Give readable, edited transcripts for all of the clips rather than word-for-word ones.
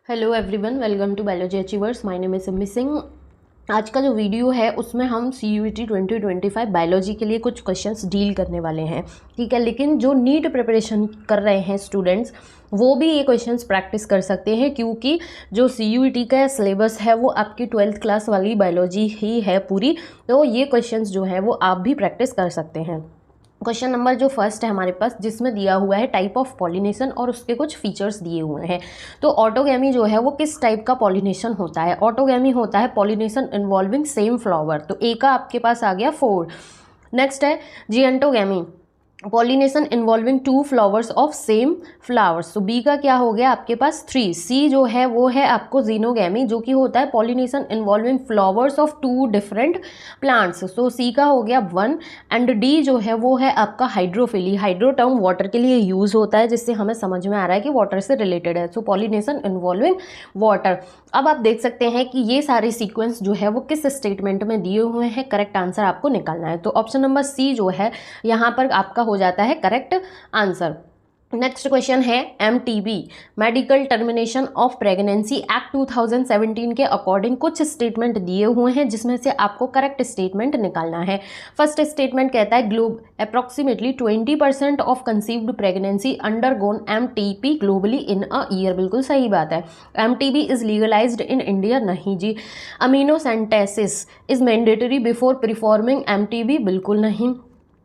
Hello everyone, welcome to biology achievers. My name is Simi Singh. आज का जो वीडियो है उसमें हम CUET 2025 बायोलॉजी के लिए कुछ क्वेश्चंस डील करने वाले हैं, ठीक है। लेकिन जो नीट प्रिपरेशन कर रहे हैं स्टूडेंट्स, वो भी ये क्वेश्चंस प्रैक्टिस कर सकते हैं, क्योंकि जो CUET का सिलेबस है वो आपकी 12th क्लास वाली बायोलॉजी ही है पूरी। तो ये क्वेश्चंस जो है वो आप भी प्रैक्टिस कर सकते हैं। क्वेश्चन नंबर जो फर्स्ट है हमारे पास, जिसमें दिया हुआ है टाइप ऑफ पॉलिनेशन और उसके कुछ फीचर्स दिए हुए हैं। तो ऑटोगैमी जो है वो किस टाइप का पॉलिनेशन होता है? ऑटोगैमी होता है पॉलिनेशन इन्वॉल्विंग सेम फ्लावर। तो ए का आपके पास आ गया 4। नेक्स्ट है geitonogamy, pollination involving 2 flowers of same flowers. तो बी का क्या हो गया आपके पास 3। सी जो है वो है आपको जीनोगैमी, जो कि होता है pollination involving flowers of 2 different plants. तो सी का हो गया 1। एंड डी जो है वो है आपका हाइड्रोफिली। हाइड्रो टर्म वाटर के लिए यूज होता है, जिससे हमें समझ में आ रहा है कि वाटर से रिलेटेड है। सो पॉलिनेशन इन्वॉल्विंग वाटर। अब आप देख सकते हैं कि ये सारे सीक्वेंस जो है वो किस स्टेटमेंट में दिए हुए हैं। करेक्ट आंसर आपको निकालना है। तो ऑप्शन नंबर सी जो है यहाँ पर आपका हो जाता है करेक्ट आंसर। नेक्स्ट क्वेश्चन है MTB, medical termination of pregnancy act 2017 के अकॉर्डिंग कुछ स्टेटमेंट दिए हुए हैं, जिसमें से आपको करेक्ट स्टेटमेंट निकालना है। फर्स्ट स्टेटमेंट कहता है globe approximately 20% of conceived pregnancy undergone MTP globally in a year. बिल्कुल सही बात है। MTB is legalized in India, नहीं जी। Amniocentesis is mandatory before performing MTB, बिल्कुल नहीं।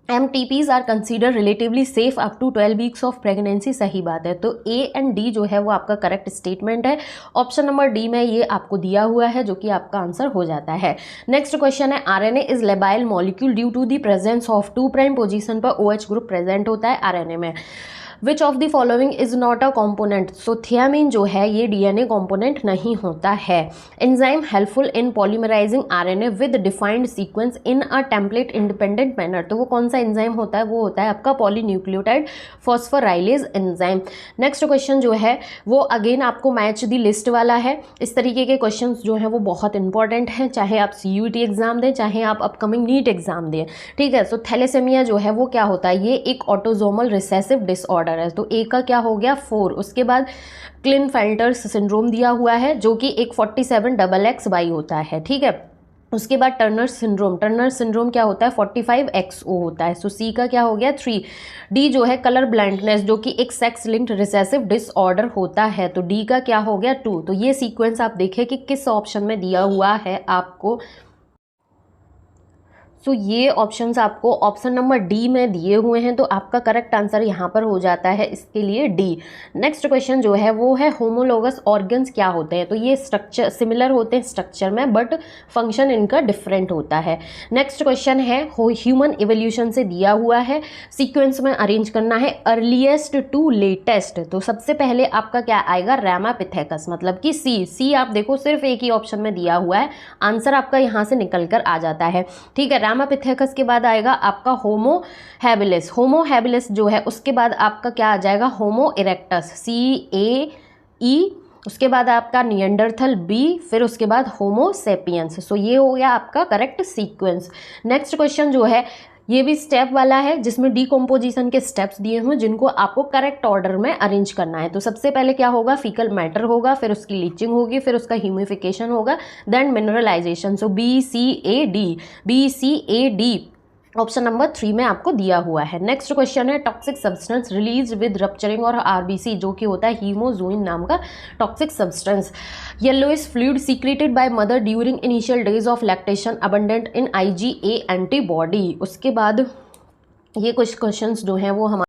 MTPs are consider relatively safe up to 12 weeks of pregnancy, सही बात है। तो A एंड D जो है वो आपका करेक्ट स्टेटमेंट है। ऑप्शन नंबर डी में ये आपको दिया हुआ है, जो कि आपका आंसर हो जाता है। नेक्स्ट क्वेश्चन है RNA is labile molecule due to the presence of 2' position पर OH ग्रुप प्रेजेंट होता है RNA में। Which of the following is not a component. So thiamine जो है ये DNA कॉम्पोनेंट नहीं होता है। Enzyme helpful in polymerising RNA with defined sequence in a template independent manner. तो वो कौन सा एंजाइम होता है? वो होता है आपका polynucleotide phosphorylase enzyme. Next question जो है वो अगेन आपको मैच द लिस्ट वाला है। इस तरीके के क्वेश्चन जो है वो बहुत इंपॉर्टेंट हैं, चाहे आप CUET एग्जाम दें, चाहे आप अपकमिंग नीट एग्जाम दें, ठीक है। सो थैलेसेमिया जो है वो क्या होता है? ये एक ऑटोजोमल रिसेसिव डिसऑर्डर है। तो ए का क्या हो गया 4। उसके बाद क्लिनफेल्टर्स सिंड्रोम दिया हुआ है, जो कि एक 47XXY होता है, ठीक है। उसके बाद टर्नर सिंड्रोम क्या होता है? 45XO होता है। सो सी का क्या हो गया 3। डी जो है कलर ब्लाइंडनेस, जो कि एक सेक्स लिंक्ड रिसेसिव डिसऑर्डर होता है। तो डी का क्या हो गया 2। तो ये सीक्वेंस आप देखें कि किस ऑप्शन में दिया हुआ है आपको। सो ये ऑप्शंस आपको ऑप्शन नंबर डी में दिए हुए हैं, तो आपका करेक्ट आंसर यहाँ पर हो जाता है इसके लिए डी। नेक्स्ट क्वेश्चन जो है वो है होमोलोगस ऑर्गन्स क्या होते हैं। तो ये स्ट्रक्चर सिमिलर होते हैं स्ट्रक्चर में, बट फंक्शन इनका डिफरेंट होता है। नेक्स्ट क्वेश्चन है ह्यूमन इवोल्यूशन से दिया हुआ है, सीक्वेंस में अरेंज करना है अर्लीस्ट टू लेटेस्ट। तो सबसे पहले आपका क्या आएगा? रैमापिथेकस, मतलब कि सी आप देखो सिर्फ एक ही ऑप्शन में दिया हुआ है, आंसर आपका यहाँ से निकल कर आ जाता है, ठीक है। रैमापिथेकस के बाद आएगा आपका होमो हैबिलिस जो है, उसके बाद आपका क्या आ जाएगा? होमो इरेक्टस CAE। उसके बाद आपका निएंडरथल B, फिर उसके बाद होमो सेपियंस। सो ये हो गया आपका करेक्ट सीक्वेंस। नेक्स्ट क्वेश्चन जो है ये भी स्टेप वाला है, जिसमें डिकम्पोजिशन के स्टेप्स दिए हुए हैं, जिनको आपको करेक्ट ऑर्डर में अरेंज करना है। तो सबसे पहले क्या होगा? फीकल मैटर होगा, फिर उसकी लीचिंग होगी, फिर उसका ह्यूमिफिकेशन होगा, देन मिनरलाइजेशन। सो BCAD ऑप्शन नंबर 3 में आपको दिया हुआ है। नेक्स्ट क्वेश्चन है toxic substance release with rupturing और RBC, जो कि होता है हीमोजोइन नाम का toxic substance. Yellowish fluid secreted by mother during initial days of lactation abundant in IgA antibody. उसके बाद ये कुछ क्वेश्चंस जो हैं वो हमारे